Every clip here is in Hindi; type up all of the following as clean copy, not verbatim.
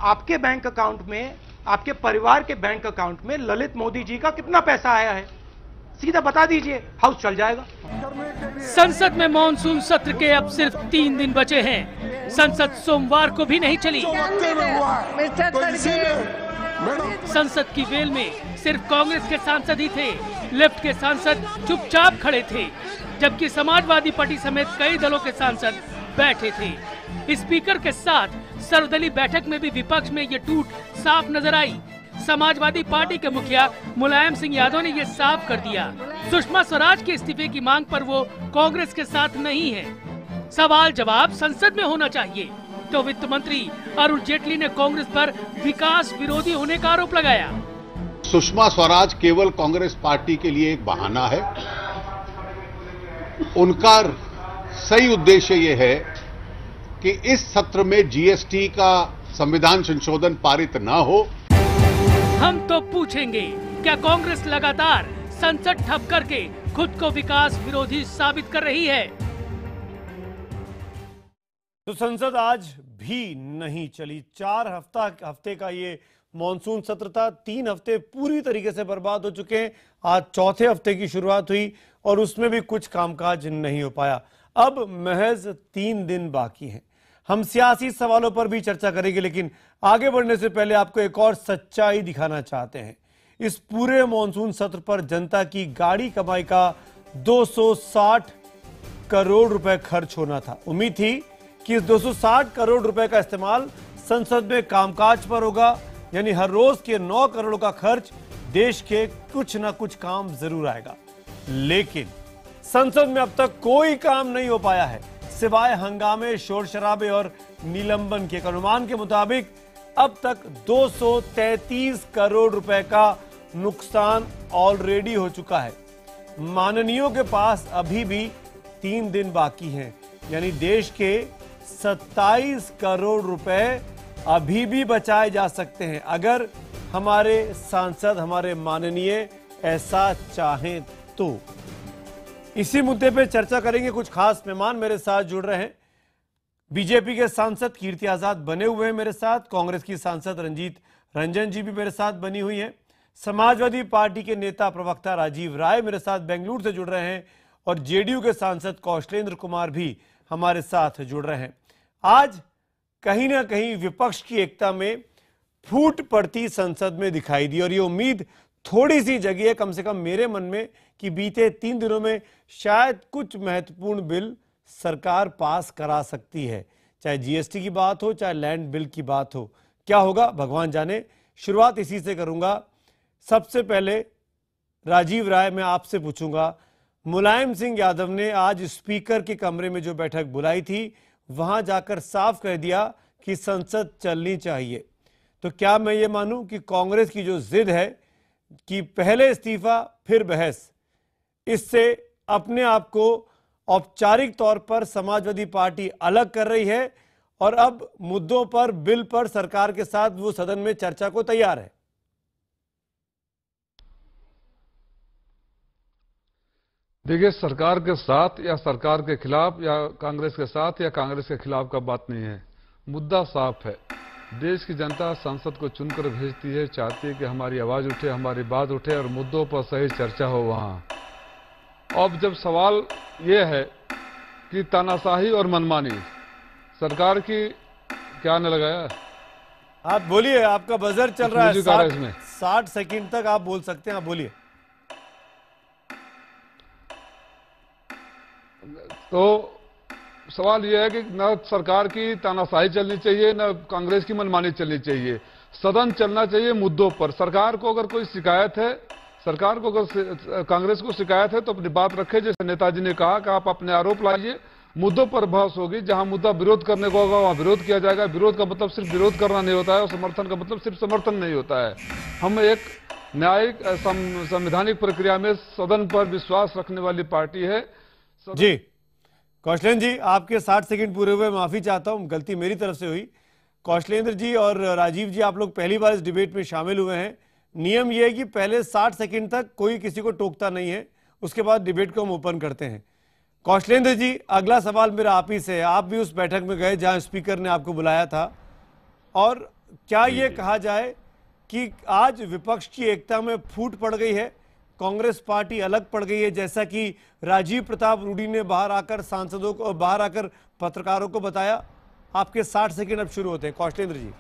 आपके बैंक अकाउंट में, आपके परिवार के बैंक अकाउंट में ललित मोदी जी का कितना पैसा आया है? सीधा बता दीजिए, हाउस चल जाएगा। संसद में मॉनसून सत्र के अब सिर्फ 3 दिन बचे हैं। संसद सोमवार को भी नहीं चली। संसद की वेल में सिर्फ कांग्रेस के सांसद ही थे। लेफ्ट के सांसद चुपचाप खड़े थे, जबकि समाजवादी पार्टी समेत कई दलों के सांसद बैठे थे। स्पीकर के साथ सर्वदलीय बैठक में भी विपक्ष में ये टूट साफ नजर आई। समाजवादी पार्टी के मुखिया मुलायम सिंह यादव ने ये साफ कर दिया, सुषमा स्वराज के इस्तीफे की मांग पर वो कांग्रेस के साथ नहीं है। सवाल जवाब संसद में होना चाहिए। तो वित्त मंत्री अरुण जेटली ने कांग्रेस पर विकास विरोधी होने का आरोप लगाया। सुषमा स्वराज केवल कांग्रेस पार्टी के लिए एक बहाना है। उनका सही उद्देश्य ये है कि इस सत्र में जीएसटी का संविधान संशोधन पारित ना हो। हम तो पूछेंगे, क्या कांग्रेस लगातार संसद ठप करके खुद को विकास विरोधी साबित कर रही है? तो संसद आज भी नहीं चली। 4 हफ्ते का ये मॉनसून सत्र था। 3 हफ्ते पूरी तरीके से बर्बाद हो चुके हैं। आज चौथे हफ्ते की शुरुआत हुई और उसमें भी कुछ कामकाज नहीं हो पाया। अब महज 3 दिन बाकी हैं। हम सियासी सवालों पर भी चर्चा करेंगे, लेकिन आगे बढ़ने से पहले आपको एक और सच्चाई दिखाना चाहते हैं। इस पूरे मॉनसून सत्र पर जनता की गाड़ी कमाई का 260 करोड़ रुपए खर्च होना था। उम्मीद थी कि इस 260 करोड़ रुपए का इस्तेमाल संसद में कामकाज पर होगा, यानी हर रोज के 9 करोड़ का खर्च देश के कुछ ना कुछ काम जरूर आएगा। लेकिन संसद में अब तक कोई काम नहीं हो पाया है, सिवाय हंगामे, शोर शराबे और निलंबन के। अनुमान के मुताबिक अब तक 233 करोड़ रुपए का नुकसान ऑलरेडी हो चुका है। माननीयों के पास अभी भी 3 दिन बाकी हैं, यानी देश के 27 करोड़ रुपए अभी भी बचाए जा सकते हैं, अगर हमारे सांसद, हमारे माननीय ऐसा चाहें तो। इसी मुद्दे पे चर्चा करेंगे। कुछ खास मेहमान मेरे साथ जुड़ रहे हैं। बीजेपी के सांसद कीर्ति आजाद बने हुए हैं मेरे साथ। कांग्रेस की सांसद रंजीत रंजन जी भी मेरे साथ बनी हुई हैं। समाजवादी पार्टी के नेता प्रवक्ता राजीव राय मेरे साथ बेंगलुरु से जुड़ रहे हैं और जेडीयू के सांसद कौशलेंद्र कुमार भी हमारे साथ जुड़ रहे हैं। आज कहीं ना कहीं विपक्ष की एकता में फूट पड़ती संसद में दिखाई दी और ये उम्मीद थोड़ी सी जगी है, कम से कम मेरे मन में, कि बीते 3 दिनों में शायद कुछ महत्वपूर्ण बिल सरकार पास करा सकती है। चाहे जीएसटी की बात हो, चाहे लैंड बिल की बात हो। क्या होगा भगवान जाने। शुरुआत इसी से करूंगा। सबसे पहले राजीव राय, मैं आपसे पूछूंगा, मुलायम सिंह यादव ने आज स्पीकर के कमरे में जो बैठक बुलाई थी, वहां जाकर साफ कह दिया कि संसद चलनी चाहिए। तो क्या मैं ये मानूं कि कांग्रेस की जो जिद है कि पहले इस्तीफा फिर बहस, इससे अपने आप को औपचारिक तौर पर समाजवादी पार्टी अलग कर रही है और अब मुद्दों पर, बिल पर सरकार के साथ वो सदन में चर्चा को तैयार है? देखिए, सरकार के साथ या सरकार के खिलाफ या कांग्रेस के साथ या कांग्रेस के खिलाफ का बात नहीं है। मुद्दा साफ है। देश की जनता संसद को चुनकर भेजती है, चाहती है कि हमारी आवाज उठे, हमारी बात उठे और मुद्दों पर सही चर्चा हो वहां। अब जब सवाल यह है कि तानाशाही और मनमानी सरकार की, क्या ने लगाया? आप बोलिए, आपका बजर चल रहा है। 60 सेकंड तक आप बोल सकते हैं, आप बोलिए। तो सवाल यह है कि न सरकार की तानाशाही चलनी चाहिए, न कांग्रेस की मनमानी चलनी चाहिए। सदन चलना चाहिए मुद्दों पर। सरकार को अगर कोई शिकायत है, सरकार को अगर कांग्रेस को शिकायत है तो अपनी बात रखे। जैसे नेताजी ने कहा कि आप अपने आरोप लाइए, मुद्दों पर बहस होगी। जहां मुद्दा विरोध करने को होगा वहां विरोध किया जाएगा। विरोध का मतलब सिर्फ विरोध करना नहीं होता है और समर्थन का मतलब सिर्फ समर्थन नहीं होता है। हम एक न्यायिक संवैधानिक प्रक्रिया में सदन पर विश्वास रखने वाली पार्टी है। जी कौशलेंद्र जी, आपके 60 सेकंड पूरे हुए, माफी चाहता हूं, गलती मेरी तरफ से हुई। कौशलेंद्र जी और राजीव जी, आप लोग पहली बार इस डिबेट में शामिल हुए हैं। नियम यह है कि पहले 60 सेकंड तक कोई किसी को टोकता नहीं है, उसके बाद डिबेट को हम ओपन करते हैं। कौशलेंद्र जी, अगला सवाल मेरा आप ही से है। आप भी उस बैठक में गए जहां स्पीकर ने आपको बुलाया था और क्या ये कहा जाए कि आज विपक्ष की एकता में फूट पड़ गई है, कांग्रेस पार्टी अलग पड़ गई है, जैसा कि राजीव प्रताप रूडी ने बाहर आकर सांसदों को, बाहर आकर पत्रकारों को बताया? आपके 60 सेकंड अब शुरू होते हैं, कौशलेंद्र जी।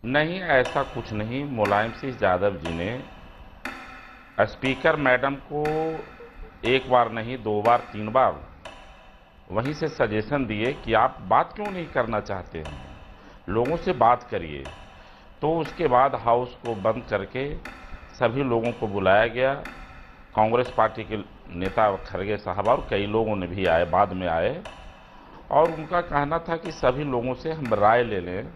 नहीं, ऐसा कुछ नहीं। मुलायम सिंह यादव जी ने स्पीकर मैडम को एक बार नहीं, 2 बार 3 बार वहीं से सजेशन दिए कि आप बात क्यों नहीं करना चाहते हैं, लोगों से बात करिए। तो उसके बाद हाउस को बंद करके सभी लोगों को बुलाया गया। कांग्रेस पार्टी के नेता खड़गे साहब और कई लोगों ने भी आए, बाद में आए, और उनका कहना था कि सभी लोगों से हम राय ले लें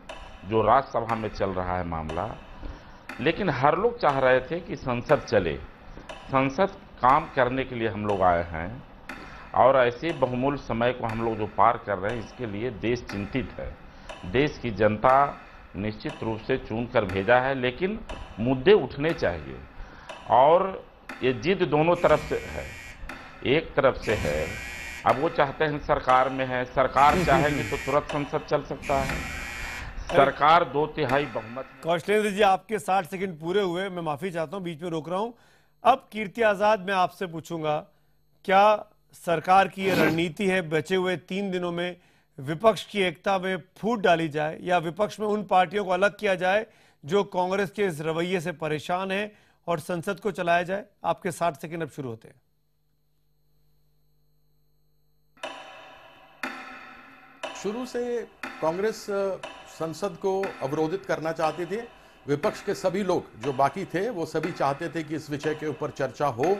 जो राज्यसभा में चल रहा है मामला। लेकिन हर लोग चाह रहे थे कि संसद चले, संसद काम करने के लिए हम लोग आए हैं, और ऐसे बहुमूल्य समय को हम लोग जो पार कर रहे हैं इसके लिए देश चिंतित है। देश की जनता निश्चित रूप से चुन कर भेजा है, लेकिन मुद्दे उठने चाहिए, और ये जिद दोनों तरफ से है। एक तरफ से है, अब वो चाहते हैं सरकार में है, सरकार चाहेगी तो तुरंत संसद चल सकता है, सरकार 2/3 बहुमत। कौशलेंद्र जी, आपके 60 सेकंड पूरे हुए, मैं माफी चाहता हूं, बीच में रोक रहा हूं। अब कीर्ति आजाद, मैं आपसे पूछूंगा, क्या सरकार की ये रणनीति है बचे हुए 3 दिनों में विपक्ष की एकता में फूट डाली जाए, या विपक्ष में उन पार्टियों को अलग किया जाए जो कांग्रेस के इस रवैये से परेशान है, और संसद को चलाया जाए? आपके 60 सेकंड अब शुरू होते हैं। शुरू से कांग्रेस संसद को अवरोधित करना चाहती थी। विपक्ष के सभी लोग जो बाकी थे वो सभी चाहते थे कि इस विषय के ऊपर चर्चा हो,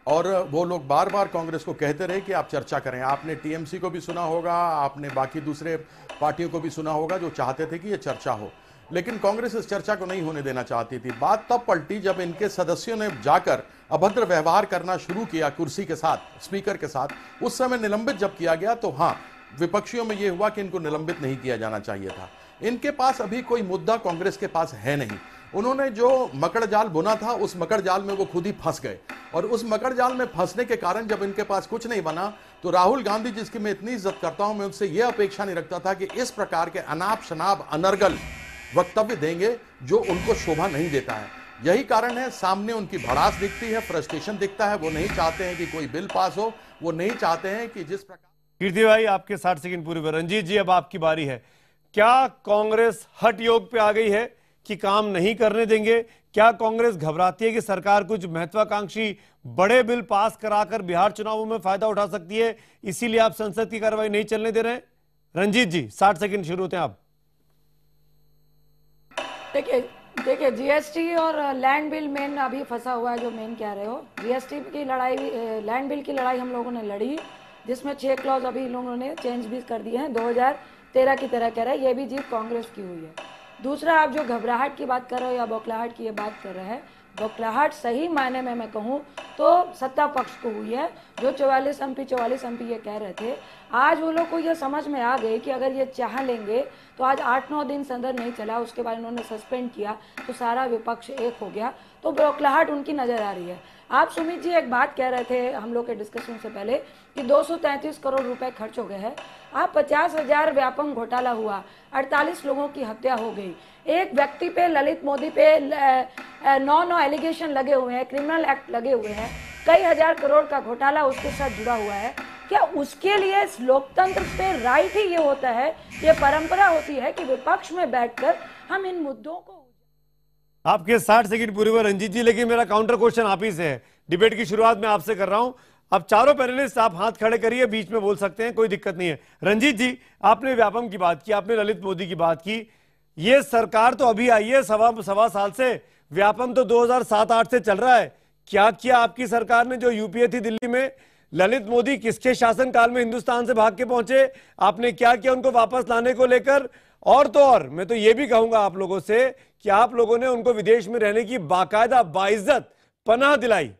और वो लोग बार बार कांग्रेस को कहते रहे कि आप चर्चा करें। आपने टीएमसी को भी सुना होगा, आपने बाकी दूसरे पार्टियों को भी सुना होगा जो चाहते थे कि ये चर्चा हो, लेकिन कांग्रेस इस चर्चा को नहीं होने देना चाहती थी। बात तब पलटी जब इनके सदस्यों ने जाकर अभद्र व्यवहार करना शुरू किया कुर्सी के साथ, स्पीकर के साथ। उस समय निलंबित जब किया गया तो हाँ, विपक्षियों में यह हुआ कि इनको निलंबित नहीं किया जाना चाहिए था। इनके पास अभी कोई मुद्दा कांग्रेस के पास है नहीं। उन्होंने जो मकड़ जाल बुना था उस मकड़ जाल में वो खुद ही फंस गए, और उस मकड़ जाल में फंसने के कारण जब इनके पास कुछ नहीं बना तो राहुल गांधी, जिसकी मैं इतनी इज्जत करता हूं, मैं उनसे यह अपेक्षा नहीं रखता था कि इस प्रकार के अनाप शनाप अनर्गल वक्तव्य देंगे जो उनको शोभा नहीं देता है। यही कारण है, सामने उनकी भड़ास दिखती है, फ्रस्ट्रेशन दिखता है। वो नहीं चाहते हैं कि कोई बिल पास हो, वो नहीं चाहते हैं कि जिस प्रकार। कीर्ति भाई, आपके 60 सेकंड पूरे हुए। रंजीत जी, अब आपकी बारी है। क्या कांग्रेस हठ योग पे आ गई है कि काम नहीं करने देंगे? क्या कांग्रेस घबराती है कि सरकार कुछ महत्वाकांक्षी बड़े बिल पास कराकर बिहार चुनावों में फायदा उठा सकती है, इसीलिए आप संसद की कार्रवाई नहीं चलने दे रहे हैं? रंजीत जी, 60 सेकंड शुरू होते हैं आप। देखिए जीएसटी और लैंड बिल मेन अभी फंसा हुआ है, जो मेन कह रहे हो। जीएसटी की लड़ाई, लैंड बिल की लड़ाई हम लोगों ने लड़ी, जिसमें 6 क्लॉज अभी लोगों ने चेंज भी कर दिए हैं, 2013 की तरह कह रहे हैं। ये भी जीत कांग्रेस की हुई है। दूसरा, आप जो घबराहट की बात कर रहे हो या बौखलाहट की ये बात कर रहे हैं, बौखलाहट सही मायने में मैं कहूँ तो सत्ता पक्ष को हुई है। जो 44 एमपी ये कह रहे थे, आज वो लोग को ये समझ में आ गई कि अगर ये चाह लेंगे तो आज 8-9 दिन सदन नहीं चला, उसके बाद उन्होंने सस्पेंड किया तो सारा विपक्ष एक हो गया, तो बौखलाहट उनकी नजर आ रही है। आप सुमित जी एक बात कह रहे थे हम लोग के डिस्कशन से पहले कि 233 करोड़ रुपए खर्च हो गए हैं। आप 50,000 व्यापम घोटाला हुआ, 48 लोगों की हत्या हो गई, एक व्यक्ति पे, ललित मोदी पे 9 एलिगेशन लगे हुए हैं, क्रिमिनल एक्ट लगे हुए हैं, कई हजार करोड़ का घोटाला उसके साथ जुड़ा हुआ है। क्या उसके लिए लोकतंत्र पे राइट ही ये होता है, ये परंपरा होती है कि विपक्ष में बैठकर हम इन मुद्दों को। आपके 60 सेकंड पूरे हुए रंजीत जी, लेकिन मेरा काउंटर क्वेश्चन आप ही से है। डिबेट की शुरुआत मैं आपसे कर रहा हूं। अब चारों पैनलिस्ट आप हाथ खड़े करिए, बीच में बोल सकते हैं, कोई दिक्कत नहीं है। रंजीत जी, आपने व्यापम की बात की, आपने ललित मोदी की बात की। ये सरकार तो अभी आई है, सवा साल से, व्यापम तो 2007-8 से चल रहा है। क्या किया आपकी सरकार ने? जो यूपीए थी दिल्ली में, ललित मोदी किसके शासनकाल में हिंदुस्तान से भाग के पहुंचे? आपने क्या किया उनको वापस लाने को लेकर? और तो और मैं तो ये भी कहूंगा आप लोगों से कि आप लोगों ने उनको विदेश में रहने की बाकायदा बाइज्जत पनाह दिलाई।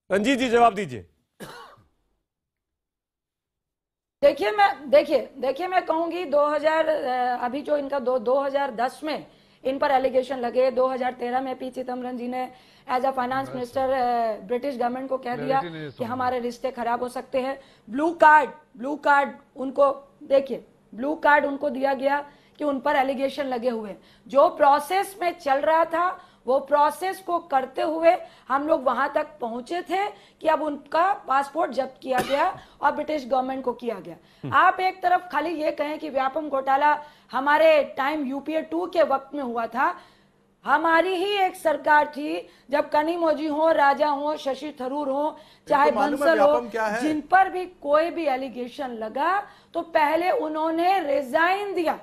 रंजीत जी, जवाब दीजिए। देखिए मैं कहूंगी 2000 अभी जो इनका 2010 में इन पर एलिगेशन लगे, 2013 में पी चिदम्बरम जी ने as a finance minister British government को कह दिया कि हमारे रिश्ते खराब हो सकते हैं। ब्लू कार्ड उनको, देखिए ब्लू कार्ड उनको दिया गया कि उन पर एलिगेशन लगे हुए। जो प्रोसेस में चल रहा था वो प्रोसेस को करते हुए हम लोग वहां तक पहुंचे थे कि अब उनका पासपोर्ट जब्त किया गया और ब्रिटिश गवर्नमेंट को किया गया। आप एक तरफ खाली ये कहें कि व्यापम घोटाला हमारे टाइम यूपीए 2 के वक्त में हुआ था, हमारी ही एक सरकार थी जब कनिमोझी हो, राजा हो, शशि थरूर हो, चाहे बंसल हो, जिन पर भी कोई भी एलिगेशन लगा तो पहले उन्होंने रिजाइन दिया।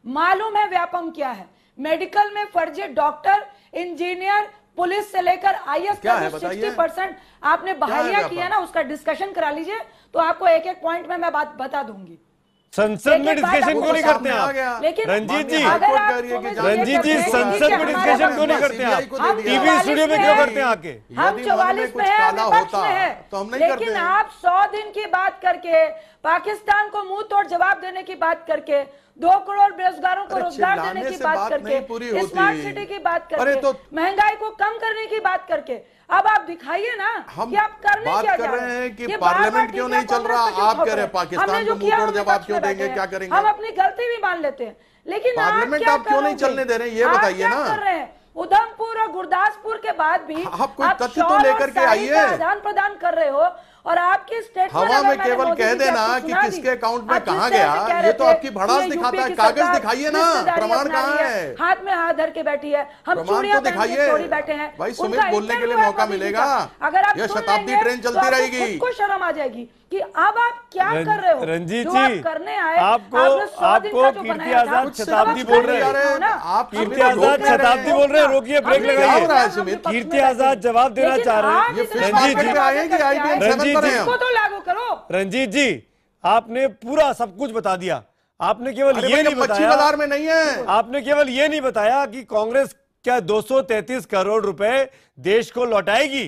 मालूम है व्यापम क्या है? मेडिकल में फर्जी डॉक्टर, इंजीनियर, पुलिस से लेकर आईएएस तक 60% आपने बहालियां किया ना, उसका डिस्कशन करा लीजिए तो आपको एक एक पॉइंट में मैं बात बता दूंगी। संसद में डिस्कशन क्यों नहीं करते आप? लेकिन रंजीत जी, रंजीत जी संसद में डिस्कशन क्यों नहीं करते आप? टीवी स्टूडियो में क्यों करते हैं आके? हम 44 में है, विपक्ष में है, लेकिन आप 100 दिन की बात करके, पाकिस्तान को मुंह तोड़ जवाब देने की बात करके, 2 करोड़ बेरोजगारों को रोजगार देने की बात करके, स्मार्ट सिटी की बात करके, महंगाई को कम करने की बात करके, अब आप दिखाइए ना कि आप करने क्या जा रहे हैं कि पार्लियामेंट क्यों नहीं चल रहा? आप कह रहे हैं पाकिस्तान को मुंह तोड़ जवाब क्यों देंगे, क्या करेंगे? हम अपनी गलती भी मान लेते हैं, लेकिन पार्लियामेंट आप क्यों नहीं चलने दे रहे हैं, ये बताइए ना। उधमपुर और गुरदासपुर के बाद भी आप कोई तथ्य तो लेकर के आइए। आदान प्रदान कर रहे हो और आपकी स्टेटमेंट हवा में केवल कह देना कि किसके अकाउंट में कहां गया, ये तो आपकी भड़ास दिखाता है। कागज दिखाइए ना, प्रमाण कहां है? हाथ में हाथ धर के बैठी है, हम प्रमाण तो दिखाइए बैठे हैं। भाई, सुमित बोलने के लिए मौका मिलेगा। अगर यह शताब्दी ट्रेन चलती रहेगी। खुद को शर्म आ जाएगी कि अब आप क्या कर रहे हो। रंजीत जी करने आए, आपको कीर्ति आजाद शताब्दी बोल रहे हैं, आप कीर्ति आजाद शताब्दी बोल रहे हैं, रोकिए, ब्रेक लगाइए। कीर्ति आजाद जवाब देना चाह रहे हैं। रंजीत जी, आपने पूरा सब कुछ बता दिया। आपने केवल ये नहीं बताया, बाजार में नहीं है, आपने केवल ये नहीं बताया कि कांग्रेस क्या 233 करोड़ रुपए देश को लौटाएगी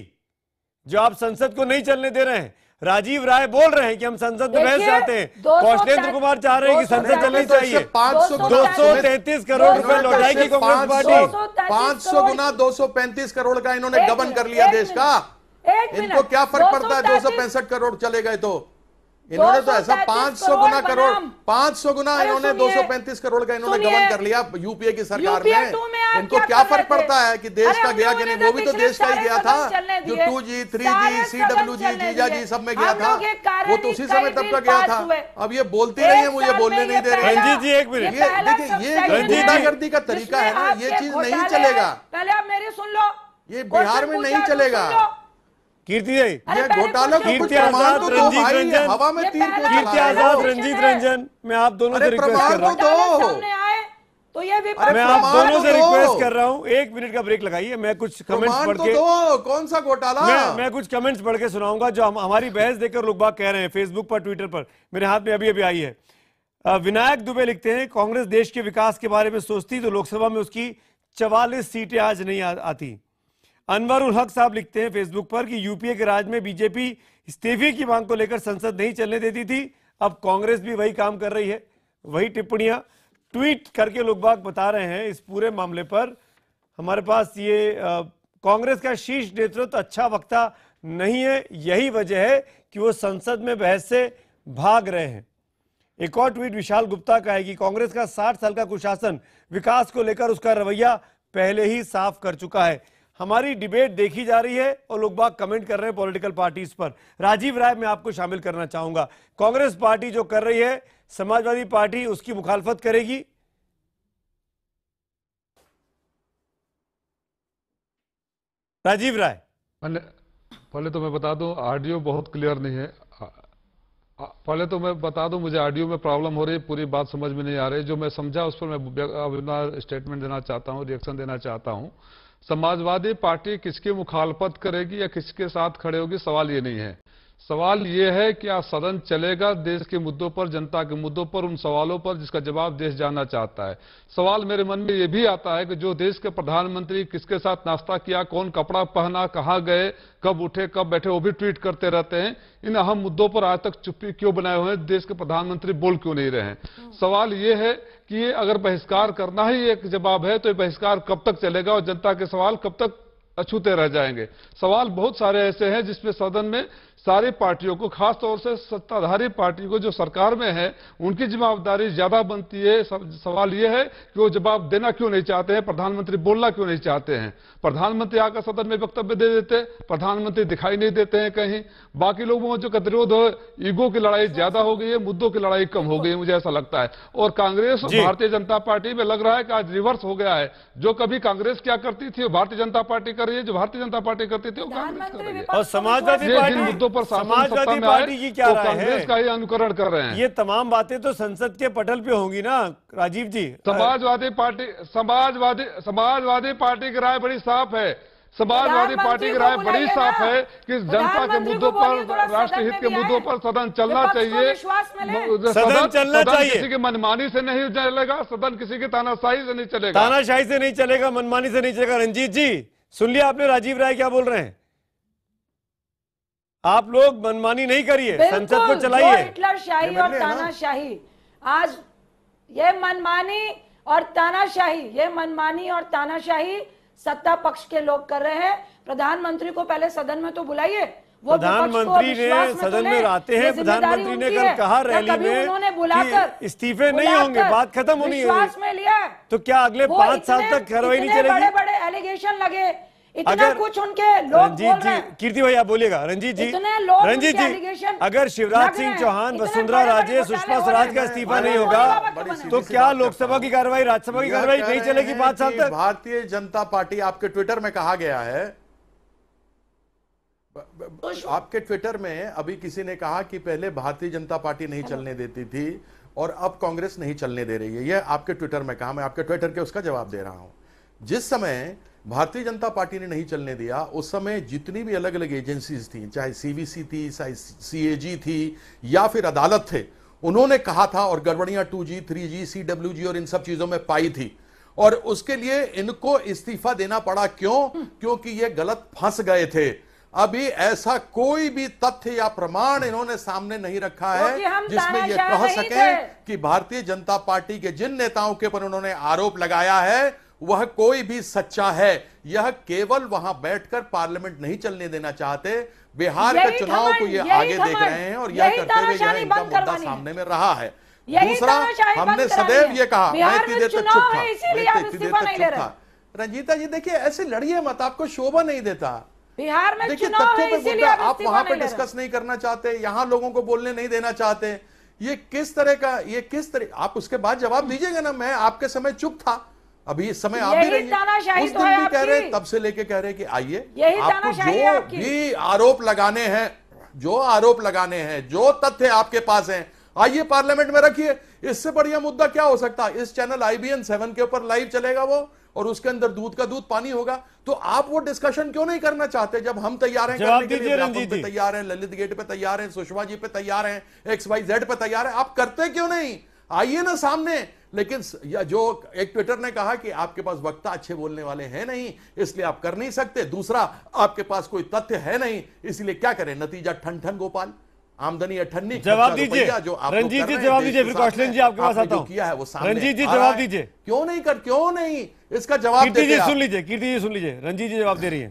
जो आप संसद को नहीं चलने दे रहे हैं। राजीव राय बोल रहे हैं कि हम संसद में बहस चाहते हैं, कौशलेंद्र कुमार चाह रहे हैं कि संसद चलनी चाहिए। 233 करोड़ रुपए लौटाएगी कांग्रेस पार्टी। 500 गुना 235 करोड़ का इन्होंने गबन कर लिया देश का। इनको क्या फर्क पड़ता है 265 करोड़ चले गए तो? इन्होंने तो ऐसा 500 गुना करोड़, 500 गुना इन्होंने 235 करोड़ का इन्होंने गबन कर लिया यूपीए की सरकार में। इनको क्या फर्क पड़ता है कि देश का गया कि नहीं? वो भी तो देश का ही गया था, जो 2G, 3G, CWG, जीजा जी सब में गया था, वो तो उसी समय तब का गया था। अब ये बोलती नहीं है, मुझे बोलने नहीं दे रहे। रंजीत जी एक मिनट, देखिए ये गुंडागर्दी का तरीका है ना, ये चीज नहीं चलेगा। पहले आप मेरी सुन लो, ये बिहार में नहीं चलेगा। कीर्ति घोटाला कीर्ति आजाद, रंजीत रंजन, हवा में तीर क्यों कीर्ति आजाद, रंजीत रंजन, मैं आप दोनों से रिक्वेस्ट कर रहा हूँ, तो ये मैं आप दोनों से रिक्वेस्ट कर रहा हूँ, 1 मिनट का ब्रेक लगाइए। मैं कुछ कमेंट्स पढ़ के, कौन सा घोटाला, मैं कुछ कमेंट्स पढ़ के सुनाऊंगा जो हमारी बहस देखकर लोग बाग कह रहे हैं फेसबुक पर, ट्विटर पर। मेरे हाथ में अभी अभी आई है। विनायक दुबे लिखते हैं, कांग्रेस देश के विकास के बारे में सोचती तो लोकसभा में उसकी 44 सीटें आज नहीं आती। अनवर उल हक साहब लिखते हैं फेसबुक पर कि यूपीए के राज में बीजेपी इस्तीफे की मांग को लेकर संसद नहीं चलने देती थी, अब कांग्रेस भी वही काम कर रही है। वही टिप्पणियां ट्वीट करके लोग बाग बता रहे हैं इस पूरे मामले पर। हमारे पास ये कांग्रेस का शीर्ष नेतृत्व अच्छा वक्ता नहीं है, यही वजह है कि वो संसद में बहस से भाग रहे हैं। एक और ट्वीट विशाल गुप्ता का है कि कांग्रेस का 60 साल का कुशासन विकास को लेकर उसका रवैया पहले ही साफ कर चुका है। हमारी डिबेट देखी जा रही है और लोग बाग कमेंट कर रहे हैं पॉलिटिकल पार्टीज पर। राजीव राय, मैं आपको शामिल करना चाहूंगा। कांग्रेस पार्टी जो कर रही है, समाजवादी पार्टी उसकी मुखालफत करेगी। राजीव राय, पहले तो मैं बता दूं, ऑडियो बहुत क्लियर नहीं है। पहले तो मैं बता दूं, मुझे ऑडियो में प्रॉब्लम हो रही है, पूरी बात समझ में नहीं आ रही। जो मैं समझा उस पर मैं अपना स्टेटमेंट देना चाहता हूं, रिएक्शन देना चाहता हूं। समाजवादी पार्टी किसकी मुखालफत करेगी या किसके साथ खड़े होगी, सवाल ये नहीं है। सवाल ये है कि क्या सदन चलेगा देश के मुद्दों पर, जनता के मुद्दों पर, उन सवालों पर जिसका जवाब देश जानना चाहता है। सवाल मेरे मन में ये भी आता है कि जो देश के प्रधानमंत्री किसके साथ नाश्ता किया, कौन कपड़ा पहना, कहां गए, कब उठे, कब बैठे, वो भी ट्वीट करते रहते हैं। इन अहम मुद्दों पर आज तक चुप्पी क्यों बनाए हुए हैं, देश के प्रधानमंत्री बोल क्यों नहीं रहे हैं। सवाल ये है कि ये अगर बहिष्कार करना ही एक जवाब है तो ये बहिष्कार कब तक चलेगा और जनता के सवाल कब तक अछूते रह जाएंगे। सवाल बहुत सारे ऐसे हैं जिसमें सदन में सारी पार्टियों को, खास तौर से सत्ताधारी पार्टी को जो सरकार में है, उनकी जिम्मेदारी ज्यादा बनती है। सवाल यह है कि वो जवाब देना क्यों नहीं चाहते हैं, प्रधानमंत्री बोलना क्यों नहीं चाहते हैं। प्रधानमंत्री आकर सदन में वक्तव्य दे देते, प्रधानमंत्री दिखाई नहीं देते हैं कहीं। बाकी लोगों में जो गतिरोध है, ईगो की लड़ाई ज्यादा हो गई है, मुद्दों की लड़ाई कम हो गई है, मुझे ऐसा लगता है। और कांग्रेस और भारतीय जनता पार्टी में लग रहा है कि आज रिवर्स हो गया है। जो कभी कांग्रेस क्या करती थी वो भारतीय जनता पार्टी कर रही है, जो भारतीय जनता पार्टी करती थी वो कांग्रेस कर रही है। और समाजवादी पार्टी की क्या राय है? कांग्रेस का ही अनुकरण कर रहे हैं। ये तमाम बातें तो संसद के पटल पे होंगी ना राजीव जी। समाजवादी पार्टी की राय बड़ी साफ है। समाजवादी पार्टी की राय बड़ी साफ है कि जनता के मुद्दों पर, राष्ट्र हित के मुद्दों पर सदन चलना चाहिए। सदन चलना चाहिए, किसी की मनमानी से नहीं चलेगा, सदन किसी की तानाशाही से नहीं चलेगा, तानाशाही से नहीं चलेगा, मनमानी से नहीं चलेगा। रंजीत जी सुन लिया आपने राजीव राय क्या बोल रहे हैं? आप लोग मनमानी नहीं करिए, संसद को चलाइए। हिटलरशाही और तानाशाही, आज ये मनमानी और तानाशाही सत्ता पक्ष के लोग कर रहे हैं। प्रधानमंत्री को पहले सदन में तो बुलाइए। प्रधानमंत्री ने सदन में आते हैं, प्रधानमंत्री ने कल कहा रैली में कि इस्तीफे नहीं होंगे, बात खत्म होनी है। विश्वास में लिया तो क्या अगले 5 साल तक कार्रवाई नहीं चलेगी? बड़े बड़े एलिगेशन लगे, इतना कुछ उनके लोग बोल रहे हैं। कीर्ति भाई आप बोलिएगा। रंजीत जी, अगर शिवराज सिंह चौहान, वसुंधरा राजे, सुषमा स्वराज का इस्तीफा नहीं होगा तो क्या लोकसभा की कार्रवाई, राज्यसभा की कार्रवाई नहीं चलेगी 5 साल तक? भारतीय जनता पार्टी, आपके ट्विटर में कहा गया है, आपके ट्विटर में अभी किसी ने कहा कि पहले भारतीय जनता पार्टी नहीं चलने देती थी और अब कांग्रेस नहीं चलने दे रही है। यह आपके ट्विटर में कहा, मैं आपके ट्विटर के उसका जवाब दे रहा हूं। जिस समय भारतीय जनता पार्टी ने नहीं चलने दिया, उस समय जितनी भी अलग अलग एजेंसीज थी, चाहे सीवीसी थी, चाहे सीएजी थी या फिर अदालत थे, उन्होंने कहा था और गड़बड़ियां 2G, 3G, CWG और इन सब चीजों में पाई थी और उसके लिए इनको इस्तीफा देना पड़ा। क्यों? क्योंकि ये गलत फंस गए थे। अभी ऐसा कोई भी तथ्य या प्रमाण इन्होंने सामने नहीं रखा है जिसमें यह कह सकें कि भारतीय जनता पार्टी के जिन नेताओं के ऊपर उन्होंने आरोप लगाया है वह कोई भी सच्चा है। यह केवल वहां बैठकर पार्लियामेंट नहीं चलने देना चाहते, बिहार के चुनाव को ये आगे देख रहे हैं और यह करते हुए यह इनका मुद्दा सामने में रहा है। दूसरा, हमने सदैव ये कहा, मैं इतनी देर तक चुप था। रंजीता जी देखिए, ऐसे लड़िए मत, आपको शोभा नहीं देता। बिहार में देखिए तथ्यों पे मुद्दा आप वहां पे डिस्कस नहीं करना चाहते, यहां लोगों को बोलने नहीं देना चाहते। ये किस तरह आप उसके बाद जवाब दीजिएगा ना। मैं आपके समय चुप था, अभी इस समय आप भी रहिए। उस दिन भी कह रहे, तब से लेके कह रहे कि आइए, आपको जो भी आरोप लगाने हैं, जो तथ्य आपके पास हैं, आइए पार्लियामेंट में रखिए। इससे बढ़िया मुद्दा क्या हो सकता है? इस चैनल IBN 7 के ऊपर लाइव चलेगा वो, और उसके अंदर दूध का दूध पानी होगा। तो आप वो डिस्कशन क्यों नहीं करना चाहते? जब हम तैयार हैं करने के लिए, व्यापक पे तैयार हैं, ललित गेट पे तैयार हैं, सुषमा जी पे तैयार हैं, XYZ पे तैयार हैं, आप करते क्यों नहीं? आइए ना सामने। लेकिन या जो एक ट्विटर ने कहा कि आपके पास वक्ता अच्छे बोलने वाले हैं नहीं, इसलिए आप कर नहीं सकते। दूसरा, आपके पास कोई तथ्य है नहीं, इसलिए क्या करें? नतीजा ठन ठन गोपाल, आमदनी अठन्नी। जवाब दीजिए रंजीत जी, जवाब दीजिए। फिर कौशलेंद्र जी आपके पास आता हूं। किया है वो सामने। रंजीत जी जवाब दीजिए। क्यों नहीं इसका जवाब कीर्ति जी सुन लीजिए, कीर्ति जी सुन लीजिए, रंजीत जी जवाब दे रही है।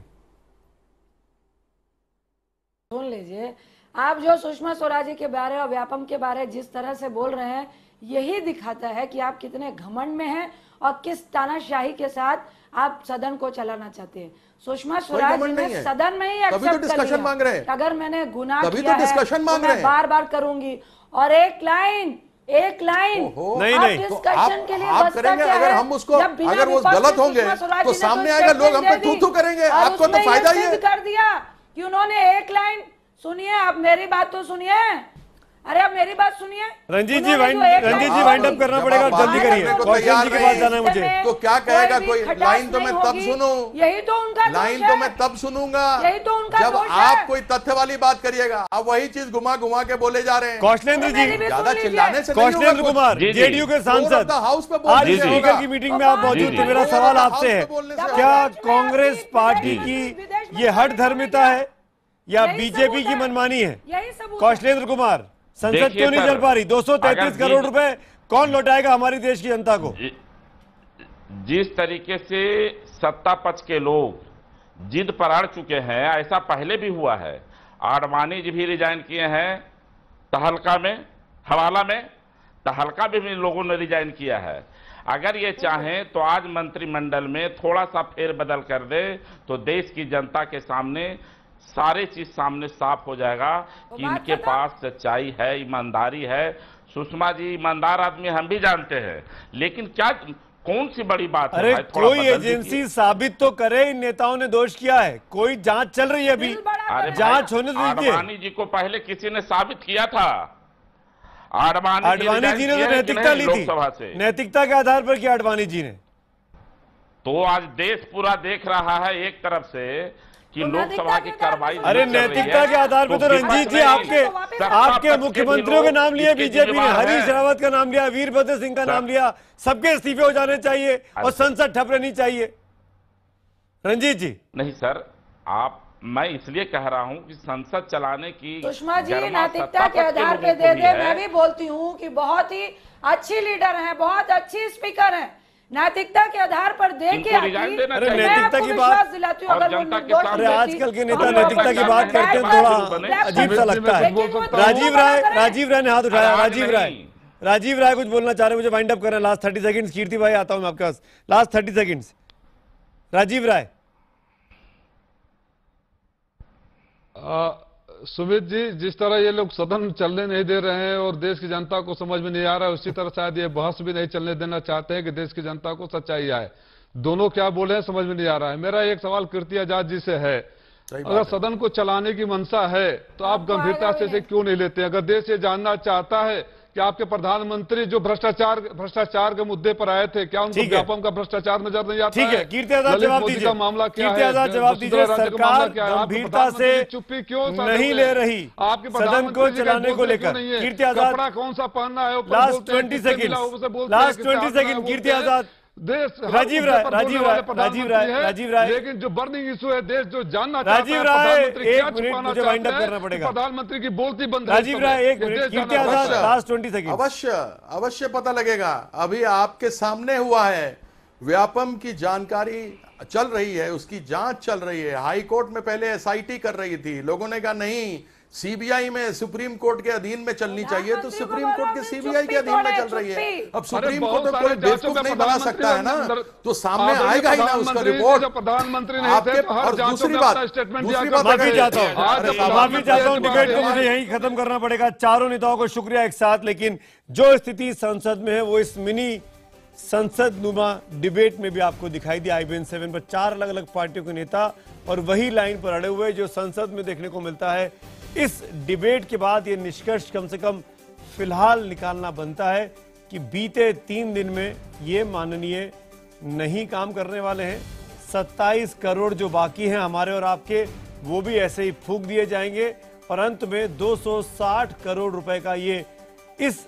सुन लीजिए, आप जो सुषमा स्वराज के बारे और व्यापम के बारे जिस तरह से बोल रहे हैं, यही दिखाता है कि आप कितने घमंड में हैं और किस तानाशाही के साथ आप सदन को चलाना चाहते हैं। सुषमा स्वराज ने सदन में ही एक्सेप्ट कर लिया, अगर मैंने गुनाह किया है तो मैं बार बार करूंगी। और एक लाइन नहीं डिस्कशन के लिए आप करेंगे। अगर हम उसको, अगर वो गलत होंगे तो सामने आएगा, लोग हम पे थू करेंगे, आपको तो फायदा ही है। कर दिया कि उन्होंने एक लाइन सुनिए, आप मेरी बात तो सुनिए। अरे अब मेरी बात सुनिए। रंजीत जी वाइंड अप करना पड़ेगा, जल्दी करिए, कौशलेंद्र जी के पास जाना है मुझे। तो क्या कहेगा कोई? लाइन तो मैं तब सुनूं, यही तो उनका लाइन तो मैं तब सुनूंगा, यही तो उनका जब आप कोई तथ्य वाली बात करिएगा। आप वही चीज घुमा के बोले जा रहे हैं। कौशलेंद्र जी ज्यादा चिल्लाने से, कौशलेंद्र कुमार जेडीयू के सांसद, हाउस पे आज स्पीकर की मीटिंग में आप मौजूद थे। मेरा सवाल आपसे है, क्या कांग्रेस पार्टी की ये हठ धर्मिता है या बीजेपी की मनमानी है? कौशलेंद्र कुमार, संसद क्यों नहीं चल पा रही? 233 करोड़ रुपए कौन लौटाएगा हमारी देश की जनता को? जिस तरीके से सत्ता पक्ष के लोग जिद पर अड़ चुके हैं। ऐसा पहले भी हुआ है, आडवाणी जी भी रिजाइन किए हैं तहलका में, हवाला में, तहलका में भी लोगों ने रिजाइन किया है। अगर ये चाहें तो आज मंत्रिमंडल में थोड़ा सा फेरबदल कर दे तो देश की जनता के सामने सारे चीज सामने साफ हो जाएगा कि इनके पास सच्चाई है, ईमानदारी है। सुषमा जी ईमानदार आदमी हम भी जानते हैं, लेकिन क्या कौन सी बड़ी बात है? अरे कोई एजेंसी साबित तो करे इन नेताओं ने दोष किया है, कोई जांच चल रही है अभी, जांच होने दीजिए। आडवाणी जी को पहले किसी ने साबित किया था, आडवाणी जी ने तो नैतिकता ली थी, नैतिकता के आधार पर किया आडवाणी जी ने। तो आज देश पूरा देख रहा है एक तरफ से कि लोकसभा की कार्रवाई, अरे नैतिकता के आधार पर तो रंजीत जी आपके मुख्यमंत्रियों के नाम लिए बीजेपी ने, हरीश रावत का नाम लिया, वीरभद्र सिंह का नाम लिया, सबके इस्तीफे हो जाने चाहिए और संसद ठप रहनी चाहिए। रंजीत जी नहीं सर, मैं इसलिए कह रहा हूं कि संसद चलाने की सुषमा जी नैतिकता के आधार पे दे दे। मैं भी बोलती हूँ कि बहुत ही अच्छी लीडर हैं, बहुत अच्छी स्पीकर हैं, नैतिकता के आधार पर देखिए। अरे नैतिकता की बात दिलाती हूँ, अरे आजकल के नेता नैतिकता की बात करते हैं, थोड़ा अजीब सा लगता है। राजीव राय ने हाथ उठाया, राजीव राय कुछ बोलना चाह रहे, मुझे वाइंड अप करना, लास्ट 30 सेकंड्स। कीर्ति भाई आता हूं मैं आपके पास, लास्ट 30 सेकंड्स। राजीव राय। सुमित जी, जिस तरह ये लोग सदन चलने नहीं दे रहे हैं और देश की जनता को समझ में नहीं आ रहा है, उसी तरह शायद ये बहस भी नहीं चलने देना चाहते हैं कि देश की जनता को सच्चाई आए। दोनों क्या बोले हैं समझ में नहीं आ रहा है। मेरा एक सवाल कीर्ति आजाद जी से है, अगर सदन को चलाने की मंशा है तो आप गंभीरता से इसे क्यों नहीं लेते? अगर देश ये जानना चाहता है कि आपके प्रधानमंत्री जो भ्रष्टाचार के मुद्दे पर आए थे, क्या उनको व्यापम का भ्रष्टाचार नजर नहीं आता? ठीक है, कीर्ति आजाद जवाब दीजिए, मामला क्या है? जवाब दीजिए। सरकार गंभीरता से चुप्पी क्यों नहीं ले रही आपके सदन को चलाने को लेकर? कीर्ति आजाद कपड़ा कौन सा पहनना है? Last 20 second Kirti Azad. राजीव राय, लेकिन जो बर्निंग इशू है, देश जो जानना राजीव राय, एक मिनट मुझे वाइंड अप करना पड़ेगा। प्रधानमंत्री की बोलती बंद। राजीव राय एक minute, Kirti Azad last 20 second. अवश्य पता लगेगा। अभी आपके सामने हुआ है, व्यापम की जानकारी चल रही है, उसकी जांच चल रही है। हाई कोर्ट में पहले एसआईटी कर रही थी, लोगों ने कहा नहीं सीबीआई में, सुप्रीम कोर्ट के अधीन में चलनी चाहिए, तो सुप्रीम कोर्ट के सीबीआई के अधीन में चल रही है। अब सुप्रीम कोर्ट को कोई बेवकूफ नहीं बना सकता है ना, तो सामने आएगा ही ना उसका रिपोर्ट। प्रधानमंत्री आपके और दूसरी बात माफी चाहता हूं, डिबेट को मुझे यहीं खत्म करना पड़ेगा। चारों नेताओं को शुक्रिया एक साथ, लेकिन जो स्थिति संसद में है वो इस मिनी संसद नुमा डिबेट में भी आपको दिखाई दी। IBN 7 पर 4 अलग अलग पार्टियों के नेता और वही लाइन पर अड़े हुए जो संसद में देखने को मिलता है। इस डिबेट के बाद ये निष्कर्ष कम से कम फिलहाल निकालना बनता है कि बीते 3 दिन में ये माननीय नहीं काम करने वाले हैं। 27 करोड़ जो बाकी हैं हमारे और आपके, वो भी ऐसे ही फूंक दिए जाएंगे और अंत में 260 करोड़ रुपए का ये इस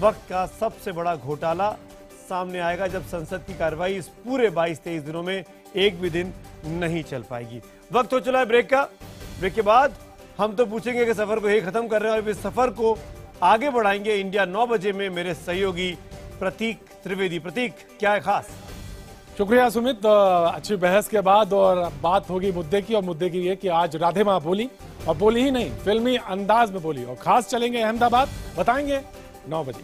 वक्त का सबसे बड़ा घोटाला सामने आएगा जब संसद की कार्रवाई इस पूरे 22-23 दिनों में एक भी दिन नहीं चल पाएगी। वक्त हो चला है ब्रेक का। ब्रेक के बाद हम तो पूछेंगे कि सफर को यही खत्म कर रहे हैं और इस सफर को आगे बढ़ाएंगे इंडिया 9 बजे में मेरे सहयोगी प्रतीक त्रिवेदी। प्रतीक, क्या है खास? शुक्रिया सुमित, अच्छी बहस के बाद और बात होगी मुद्दे की, और मुद्दे की ये कि आज राधे मां बोली, और बोली ही नहीं, फिल्मी अंदाज में बोली, और खास चलेंगे अहमदाबाद, बताएंगे 9 बजे।